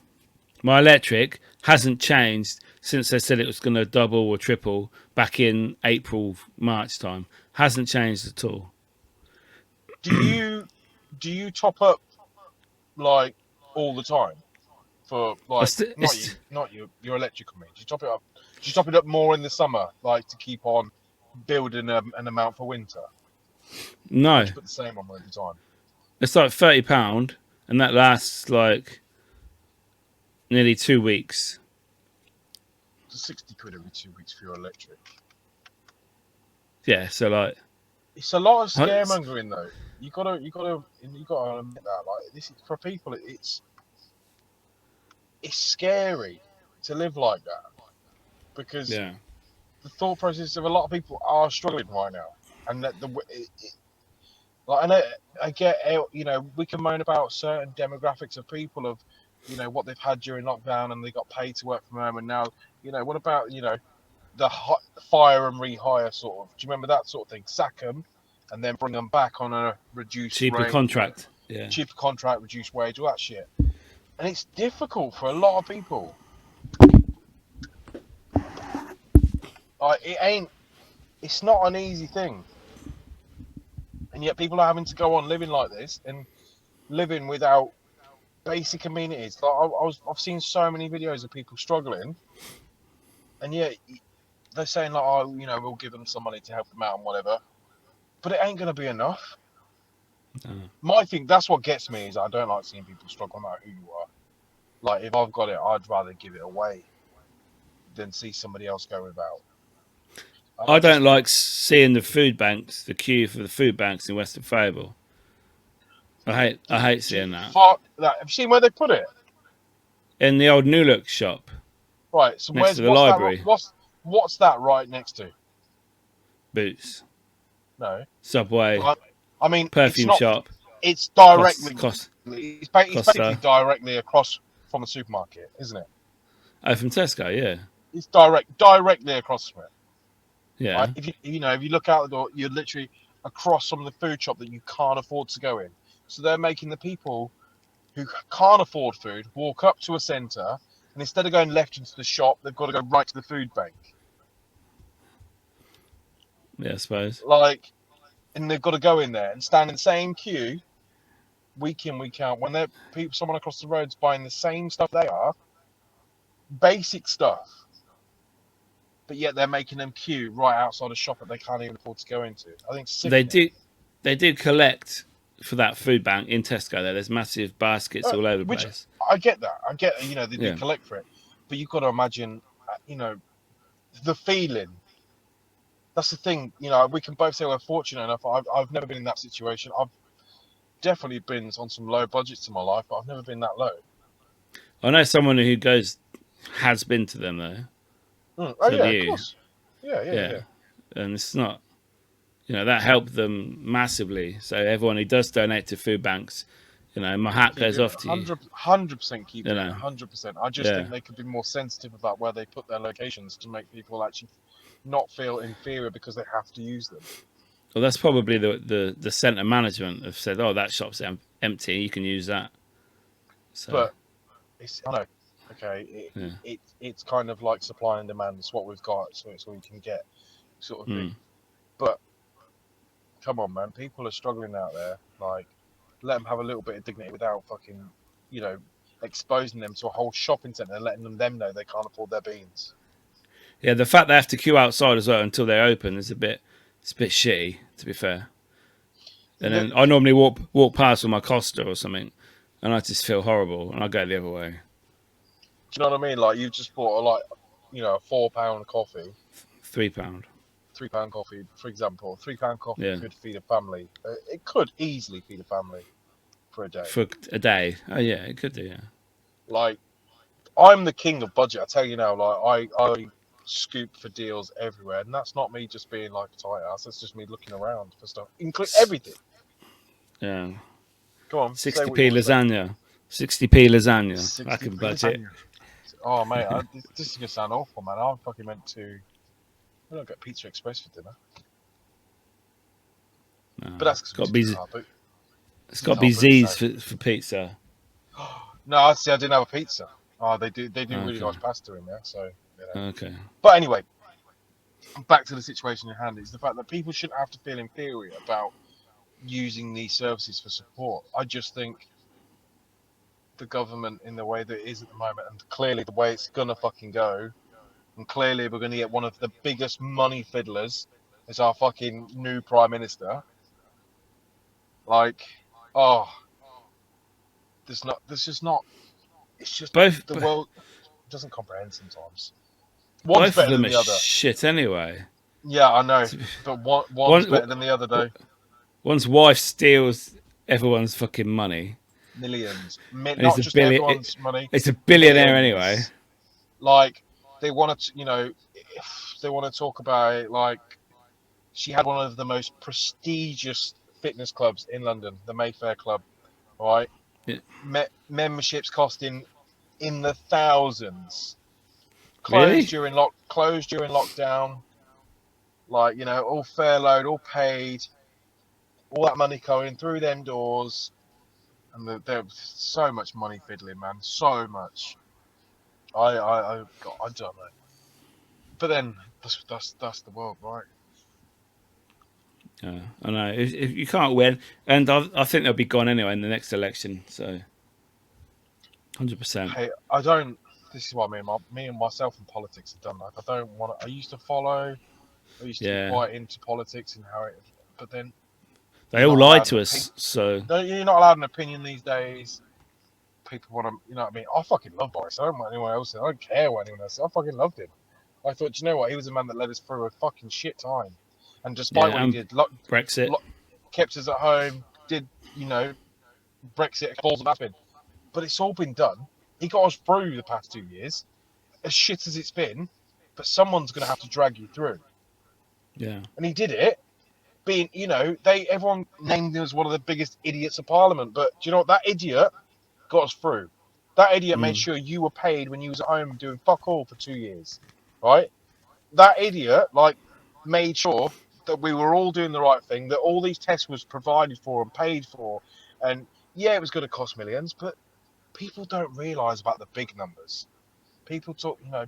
My electric hasn't changed since they said it was going to double or triple back in April, March time. Hasn't changed at all. Do you top up like all the time for like not your electrical means? Do you top it up? Do you top it up more in the summer, like to keep on building an amount for winter? No. You put the same on every time. It's like £30, and that lasts like nearly 2 weeks. It's 60 quid every 2 weeks for your electric. Yeah, so like it's a lot of scaremongering though. You gotta admit that. Like this is for people. It's scary to live like that because the thought process of a lot of people are struggling right now, and that I get we can moan about certain demographics of people of what they've had during lockdown and they got paid to work from home, and now what about the fire and rehire sort of? Do you remember that sort of thing? Sack them and then bring them back on a reduced cheaper contract. Yeah, cheaper contract, reduced wage, all that shit. And it's difficult for a lot of people. It's not an easy thing. And yet people are having to go on living like this and living without basic amenities. Like I've seen so many videos of people struggling, and yet they're saying like, we'll give them some money to help them out and whatever. But it ain't going to be enough. My thing, that's what gets me, is I don't like seeing people struggle no matter who you are. Like, if I've got it, I'd rather give it away than see somebody else go without. I don't like seeing the food banks, the queue for the food banks in Western Fable. I hate seeing that. Fuck that. Have you seen where they put it? In the old New Look shop. Right, so next to the library. What's that right next to? Boots. No. Subway. I mean, perfume shop. It's directly. Cost. It's Cost. basically directly across from a supermarket, isn't it? Oh, from Tesco, yeah. It's directly across from it. Yeah. Right? If you look out the door, you're literally across from the food shop that you can't afford to go in. So they're making the people who can't afford food walk up to a centre, and instead of going left into the shop, they've got to go right to the food bank. Yeah, I suppose. And they've got to go in there and stand in the same queue week in, week out, when someone across the road's buying the same stuff they are, basic stuff, but yet they're making them queue right outside a shop that they can't even afford to go into. I think They do collect for that food bank in Tesco. There's massive baskets all over the which place. I get that. I get they do Yeah. collect for it, but you've got to imagine, the feeling. That's the thing. We can both say we're fortunate enough. I've never been in that situation. I've definitely been on some low budgets in my life, but I've never been that low. I know someone who has been to them though. Oh So yeah, have of you? course. Yeah. And it's not, that helped them massively. So everyone who does donate to food banks, my hat goes off to you. 100% keep doing it. 100%. 100%. I just think they could be more sensitive about where they put their locations to make people actually not feel inferior because they have to use them. Well, that's probably the centre management have said, "Oh, that shop's empty. You can use that." So, But I know, okay, it's kind of like supply and demand. It's what we've got, so it's all you can get, sort of thing. But come on, man, people are struggling out there. Like, let them have a little bit of dignity without fucking, exposing them to a whole shopping centre and letting them know they can't afford their beans. yeah, the fact they have to queue outside as well until they open is a bit shitty, to be fair. And then I normally walk past with my Costa or something, and I just feel horrible, and I go the other way. Do you know what I mean? Like, you've just bought a £4 coffee. £3. £3 coffee, for example. £3 coffee Yeah. could feed a family. It could easily feed a family for a day. For a day. Oh yeah, it could do. Yeah. Like, I'm the king of budget. I tell you now. Like, I scoop for deals everywhere, and that's not me just being like a tight ass. That's just me looking around for stuff, include everything. Yeah. Go on. 60p lasagna. 60p lasagna. 60p I can budget. lasagna. Oh mate, this is gonna sound awful, man. I fucking meant to. I don't get Pizza Express for dinner. No, But that's it's got to be. It's got to No, be Z's for pizza. No, see, I didn't have a pizza. Oh, they do really Okay. nice pasta in there. So. Okay. But anyway, back to the situation in hand. Is the fact that people shouldn't have to feel inferior about using these services for support. I just think the government, in the way that it is at the moment, and clearly the way it's gonna fucking go, and clearly we're gonna get one of the biggest money fiddlers as our fucking new prime minister. Like, there's just not. It's just the world doesn't comprehend sometimes. One's better than the other. Shit anyway. Yeah, I know, but one's better than the other though. One's wife steals everyone's fucking money. Millions, not just everyone's money. It's a billionaire millions. anyway. Like, they want to, if they want to talk about it, like, she had one of the most prestigious fitness clubs in London, the Mayfair Club, right? Yeah. Memberships costing in the thousands. Closed during lockdown. Like, all fair load, all paid, all that money going through them doors, and there's so much money fiddling, man, so much. I don't know, but then that's the world, right? Yeah, I know. If you can't win, and I think they'll be gone anyway in the next election. So, 100%. Hey, I don't. This is what me and myself in politics have done. Like, I don't want to. I used to follow. I used to be quite into politics and how it. But then they all lied to us. So you're not allowed an opinion these days. People want to. You know what I mean? I fucking love Boris. I don't want anyone else. I don't care what anyone else. I fucking loved him. I thought, you know what? He was a man that led us through a fucking shit time. And despite what he did, Brexit kept us at home. Did Brexit balls of spin, but it's all been done. He got us through the past 2 years, as shit as it's been. But someone's going to have to drag you through. Yeah, and he did it. being, everyone named him as one of the biggest idiots of Parliament. But do you know what? That idiot got us through. That idiot made sure you were paid when you was at home doing fuck all for 2 years, right? That idiot, made sure that we were all doing the right thing, that all these tests was provided for and paid for. And yeah, it was going to cost millions, but people don't realise about the big numbers. People talk, I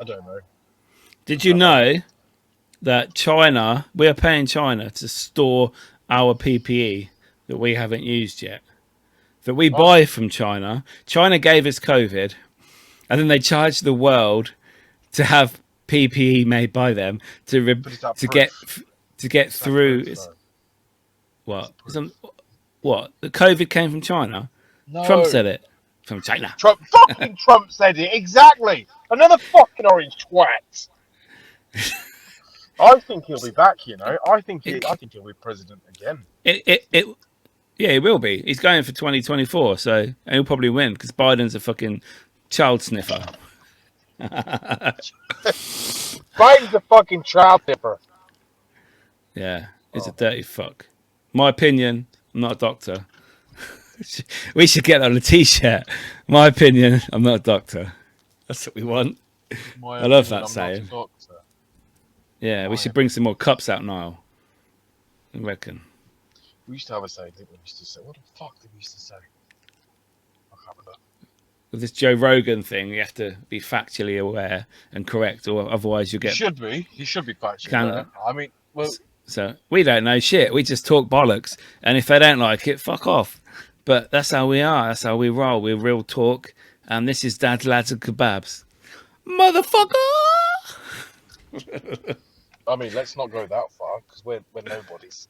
don't know. Did you know that China, we are paying China to store our PPE that we haven't used yet? That we buy from China. China gave us COVID, and then they charged the world to have PPE made by them to get through. What? What? The COVID came from China? No. Trump said it. From China. Trump said it, exactly. Another fucking orange twat. I think he'll be back, I think he'll be president again. Yeah, he will be. He's going for 2024, so and he'll probably win because Biden's a fucking child sniffer. Biden's a fucking child sniffer. Yeah, he's a dirty fuck. My opinion, I'm not a doctor. We should get on a t-shirt. My opinion, I'm not a doctor. That's what we want. I love that saying. Yeah, we should bring some more cups out, Niall. I reckon. We used to have a saying, didn't we? We used to say, what the fuck did we used to say? I can't remember. With this Joe Rogan thing, you have to be factually aware and correct, or otherwise you get. You should be. You should be factually aware. I mean, well. So we don't know shit. We just talk bollocks, and if they don't like it, fuck off. But that's how we are. That's how we roll. We're real talk. And this is Dads, Lads and Kebabs. Motherfucker! I mean, let's not go that far, because we're nobodies.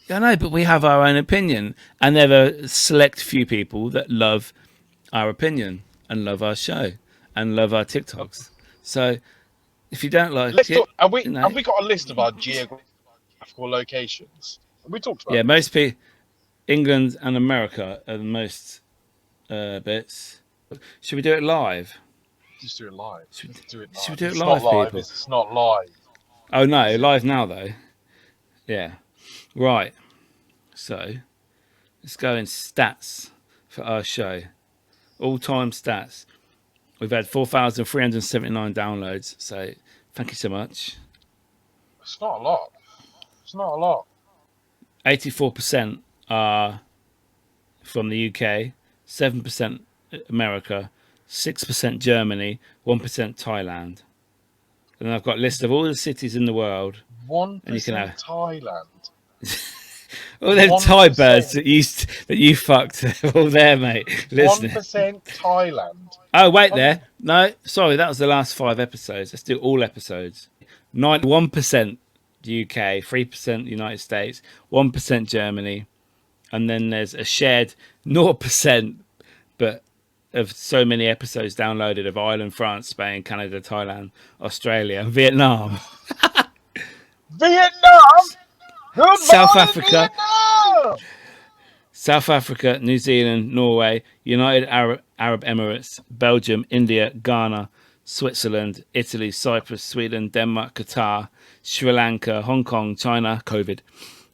I know, but we have our own opinion. And there are a select few people that love our opinion and love our show and love our TikToks. So if you don't like it... Have we got a list of our geographical locations? Have we talked about Yeah, most people... England and America are the most bits. Should we do it live? Just do it live. Should we do it it's live, not live, people? It's not live. Oh, no, live now, though. Yeah. Right. So, let's go in stats for our show. All-time stats. We've had 4,379 downloads, so thank you so much. It's not a lot. It's not a lot. 84% are from the UK, 7% America, 6% Germany, 1% Thailand. And then I've got a list of all the cities in the world. 1% and you can have Thailand. All them Thai birds that you fucked are all there, mate. Listening. 1% Thailand. Oh, wait there. No, sorry, that was the last 5 episodes. Let's do all episodes. 91% the UK, 3% United States, 1% Germany, and then there's a shared 0%, but of so many episodes downloaded of Ireland, France, Spain, Canada, Thailand, Australia, and Vietnam. Vietnam! Good South morning, Africa. Vietnam! South Africa, New Zealand, Norway, United Arab Emirates, Belgium, India, Ghana, Switzerland, Italy, Cyprus, Sweden, Denmark, Qatar, Sri Lanka, Hong Kong, China, COVID,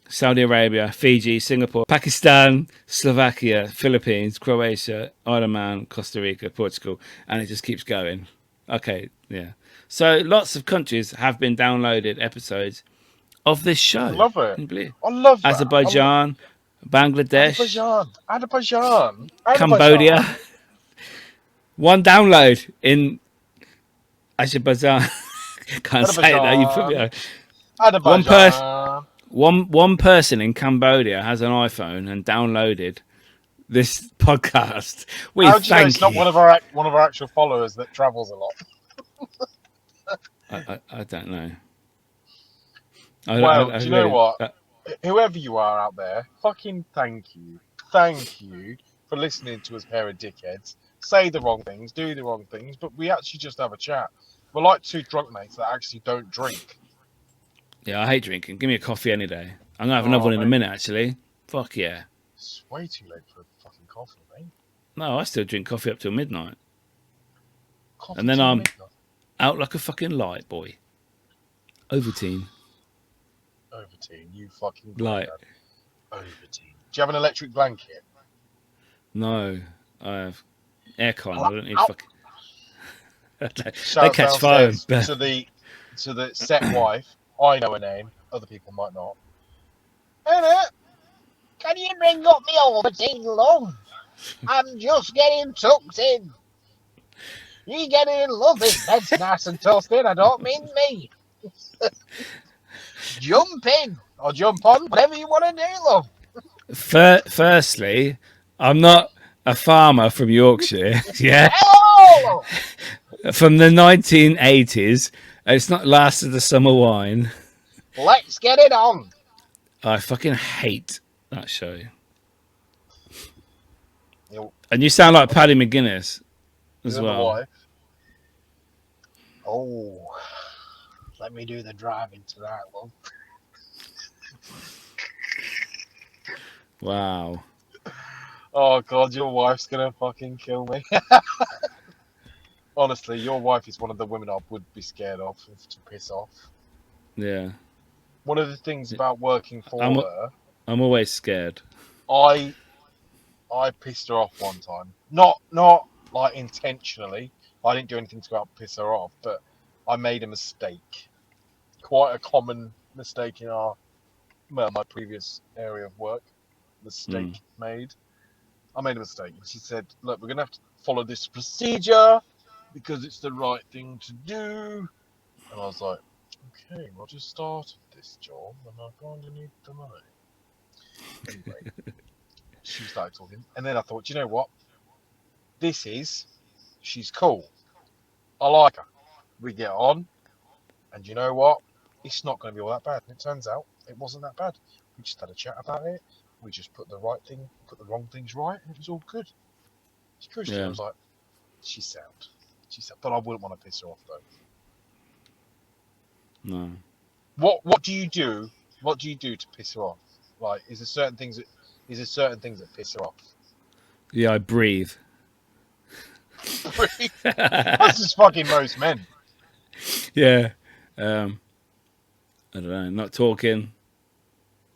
Saudi Arabia, Fiji, Singapore, Pakistan, Slovakia, Philippines, Croatia, Isle of Man, Costa Rica, Portugal, and it just keeps going. Okay, yeah. So lots of countries have been downloaded episodes of this show. I love it. I love that. Azerbaijan, Bangladesh, Azerbaijan, Cambodia. One download in Azerbaijan. Can't say that. You put me one person in Cambodia has an iPhone and downloaded this podcast. How do you know it's not one of our actual followers that travels a lot? I don't know. Do you know what? Whoever you are out there, fucking thank you. Thank you for listening to us pair of dickheads. Say the wrong things, do the wrong things, but we actually just have a chat. We're like two drunk mates that actually don't drink. Yeah, I hate drinking. Give me a coffee any day. I'm going to have another one in a minute, actually. Fuck yeah. It's way too late for a fucking coffee, mate. No, I still drink coffee up till midnight. Coffee and then I'm out like a fucking light, boy. Ovaltine. Ovaltine, you fucking Like, greyhound. Ovaltine. Do you have an electric blanket? no, I have aircon. I don't need Ow. fucking. They Shouts catch fire. downstairs to the set wife. I know her name. Other people might not. Anna, can you bring up me Ovaltine, love? I'm just getting tucked in. You get in, love. This bed's nice and tucked in. I don't mean me. Jump in or jump on, whatever you want to do, love. Firstly, I'm not a farmer from Yorkshire. Yeah, Hello! from the 1980s. It's not Last of the Summer Wine. Let's get it on. I fucking hate that show. You And you sound like Paddy McGuinness as and the well. wife. Oh, let me do the driving tonight, love. Wow. Oh God, your wife's gonna fucking kill me. Honestly, your wife is one of the women I would be scared of to piss off. Yeah. One of the things about working for I'm her, I'm always scared. I pissed her off one time. Not like intentionally. I didn't do anything to go out and piss her off, but I made a mistake. Quite a common mistake in my previous area of work. Mistake made. I made a mistake. She said, "Look, we're gonna have to follow this procedure because it's the right thing to do." And I was like, "Okay, well, I just started this job, and I kind of need the money." Anyway, she started talking, and then I thought, you know what? She's cool. I like her. We get on, and you know what? It's not going to be all that bad. And it turns out it wasn't that bad. We just had a chat about it. We just put the wrong things right, and it was all good. She crucially, I was like, she's sound. But I wouldn't want to piss her off though. No. What do you do? What do you do to piss her off? Like, is there certain things that piss her off? Yeah, I breathe. That's just fucking most men. Yeah. I don't know. Not talking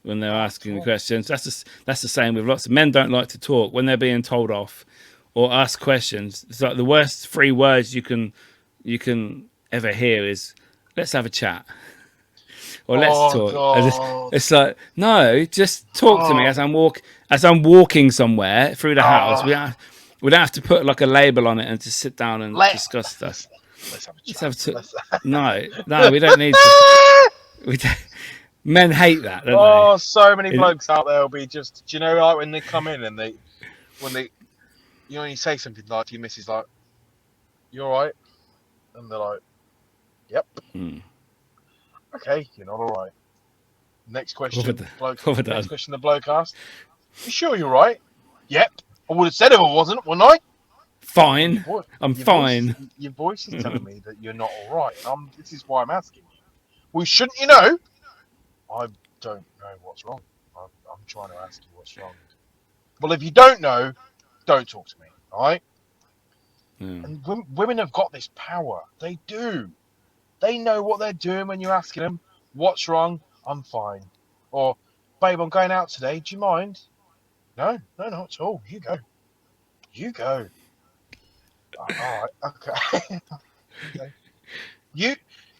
when they're asking the questions. That's the same with lots of men. Don't like to talk when they're being told off or ask questions. It's like the worst three words you can ever hear is "let's have a chat" or "let's talk." God. It's like, no, just talk to me as I'm walking somewhere through the house. We don't have to put like a label on it and just sit down and discuss stuff. Let's have a chat. No, we don't need to. Men hate that, don't they? So many blokes out there will be just, do you know, like when they come in and when you say something like to your missus, like, "You all right?" And they're like, "Yep." Okay, you're not all right. Next question, Next question the bloke asked, "You sure you're right?" "Yep. I would have said if I wasn't, wouldn't I?" Fine. I'm fine. Your voice is telling me that you're not all right. This is why I'm asking you. Well, shouldn't you know? I don't know what's wrong. I'm trying to ask you what's wrong. Well, if you don't know, don't talk to me, all right? And women have got this power. They do. They know what they're doing when you're asking them, "What's wrong?" "I'm fine." Or, "Babe, I'm going out today. Do you mind?" No, not at all. You go. All right, okay. Okay.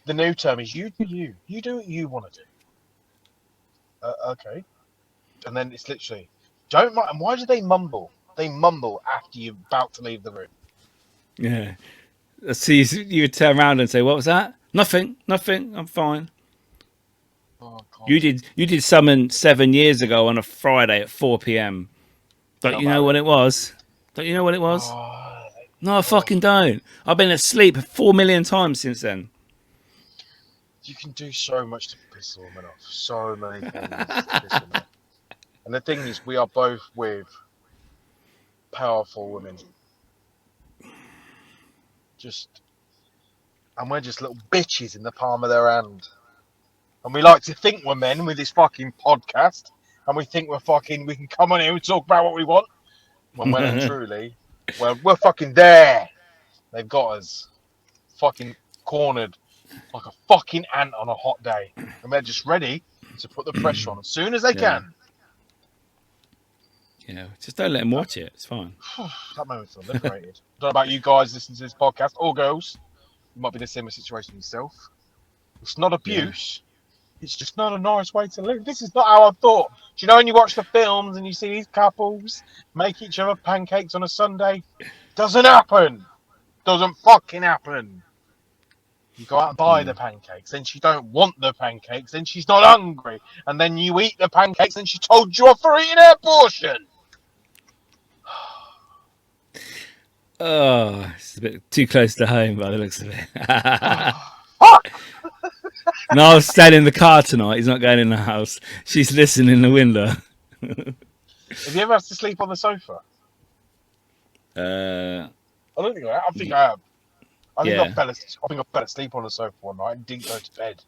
The new term is you do you. You do what you want to do. Okay. And then it's literally, don't mind. And why do they mumble? They mumble after you're about to leave the room. Yeah. So you would turn around and say, "What was that?" Nothing. I'm fine. Oh, God. You did something 7 years ago on a Friday at 4 p.m. Don't you know what it was? Don't you know what it was? No, I fucking don't. I've been asleep 4 million times since then. You can do so much to piss a woman off. So many things to piss women off. And the thing is, we are both with powerful women. And we're just little bitches in the palm of their hand. And we like to think we're men with this fucking podcast. And we think we can come on here and talk about what we want. When well and truly, we're fucking there. They've got us fucking cornered like a fucking ant on a hot day. And they're just ready to put the pressure on as soon as they Yeah. can. Yeah, just don't let him watch it. It's fine. That made me feel liberated. Don't know about you guys listening to this podcast, or girls. You might be in a similar situation yourself. It's not abuse. It's just not a nice way to live. This is not how I thought. Do you know when you watch the films and you see these couples make each other pancakes on a Sunday? Doesn't happen. Doesn't fucking happen. You go out and buy the pancakes, then she don't want the pancakes, then she's not hungry, and then you eat the pancakes, and she told you off for eating her portion. Oh, it's a bit too close to home by the looks of it. Fuck! Niall's staying in the car tonight. He's not going in the house. She's listening in the window. Have you ever had to sleep on the sofa? I don't think I have. I think I have. I think I fell asleep on the sofa one night and didn't go to bed.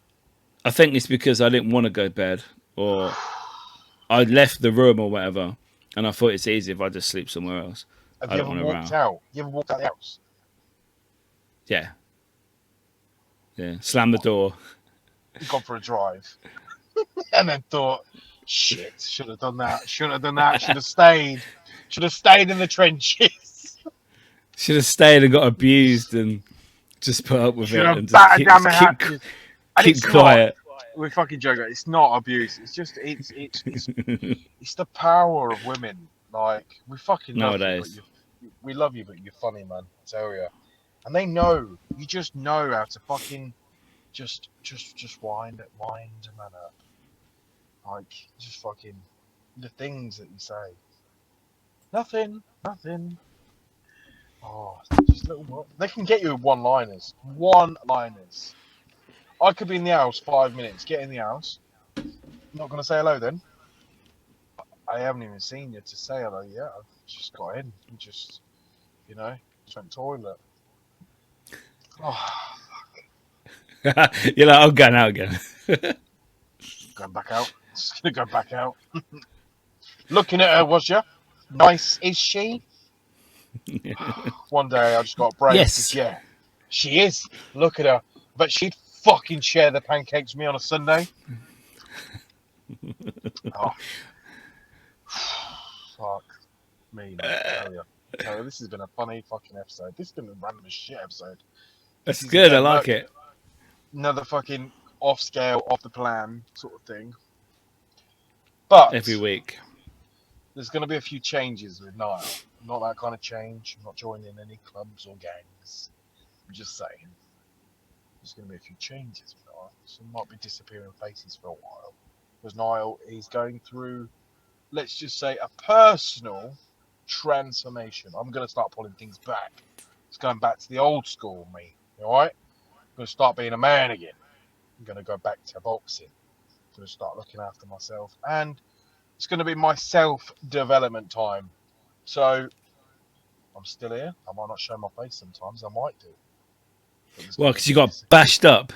I think it's because I didn't want to go to bed, or I left the room or whatever, and I thought it's easy if I just sleep somewhere else. Have you ever walked out? You ever walked out the house? Yeah. Yeah. Slam the door. Gone for a drive. And then thought, shit, should have done that. Shouldn't have done that. Should have stayed. Should have stayed in the trenches. Should have stayed and got abused and just put up with it and just keep quiet. We're fucking joking. It's not abuse. It's just it's the power of women. Like, we fucking love nowadays. we love you, but you're funny, man. I tell you. And they know. You just know how to fucking just wind a man up. Like, just fucking the things that you say. Nothing. Oh, just little. They can get you with one-liners. One-liners. I could be in the house 5 minutes. Get in the house. Not gonna say hello then. I haven't even seen you to say hello yet. I've just got in. Just went toilet. Oh, fuck. You're like, I'm going out again. Going back out. Just gonna go back out. Looking at her, was you? Nice, is she? One day I just got brave. Yes. Yeah, she is. Look at her. But she'd fucking share the pancakes with me on a Sunday. Oh. Fuck me, man. I tell you, this has been a funny fucking episode. This has been a random as shit episode. That's good. I like it. Another fucking off scale, off the plan sort of thing. But every week there's going to be a few changes with Niall. Not that kind of change. I'm not joining any clubs or gangs. I'm just saying. There's going to be a few changes with Niall. So he might be disappearing faces for a while. Because Niall is going through, let's just say, a personal transformation. I'm going to start pulling things back. It's going back to the old school me. Alright? I'm going to start being a man again. I'm going to go back to boxing. I'm going to start looking after myself. And it's going to be my self-development time. So, I'm still here. I might not show my face sometimes. I might do. Well, because you got bashed up.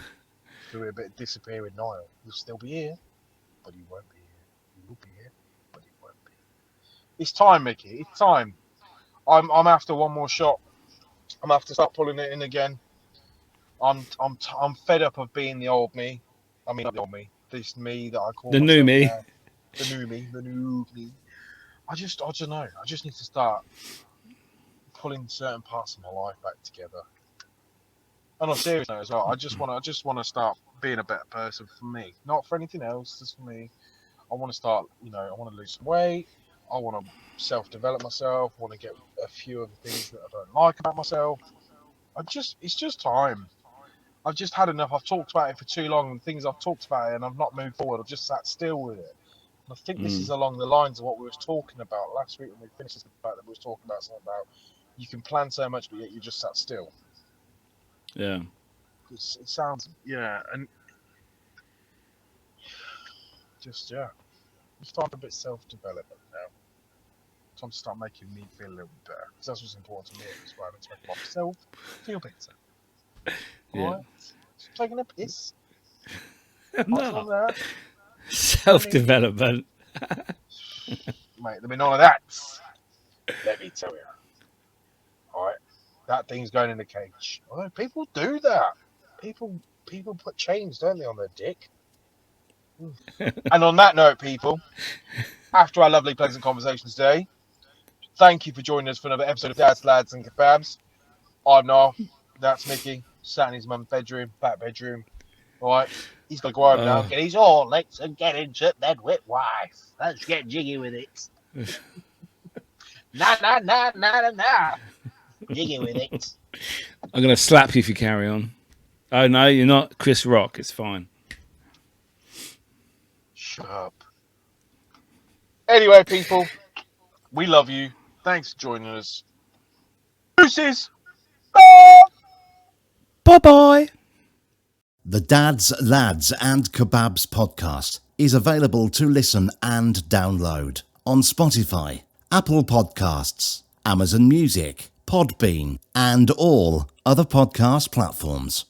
Do a bit of disappear with Niall. You'll still be here, but you won't be here. You will be here, but you won't be. It's time, Mickey. It's time. I'm after one more shot. I'm after start pulling it in again. I'm fed up of being the old me. I mean, not the old me. This me that I call the new me. Now. The new me. I don't know. I just need to start pulling certain parts of my life back together. And on a serious note as well, I just want to start being a better person for me, not for anything else. Just for me. I want to start. I want to lose some weight. I want to self-develop myself. I want to get a few of the things that I don't like about myself. It's just time. I've just had enough. I've talked about it for too long. And things I've talked about it, and I've not moved forward. I've just sat still with it. And I think this is along the lines of what we were talking about last week when we finished this fact that we were talking about something about you can plan so much, but yet you just sat still. Yeah. It sounds, and just, it's time for a bit of self-development now. Time to start making me feel a little bit better. Because that's what's important to me as well. To make myself feel better. Yeah. Alright? Just taking a piss. No. Self-development. Mate, there'll be none of that. Let me tell you. Alright? That thing's going in the cage. Oh, people do that. People put chains, don't they, on their dick? And on that note, people, after our lovely, pleasant conversation today, thank you for joining us for another episode of Dads, Lads and Kebabs. I'm Niall. That's Miki. Sat in his mum's bedroom, back bedroom. All right. He's got to go home now. Get his Horlicks and get into bed with wife. Let's get jiggy with it. Nah. Jiggy with it. I'm going to slap you if you carry on. Oh, no, you're not Chris Rock. It's fine. Shut up. Anyway, people, we love you. Thanks for joining us. Deuces. Bye-bye. The Dads, Lads and Kebabs podcast is available to listen and download on Spotify, Apple Podcasts, Amazon Music, Podbean and all other podcast platforms.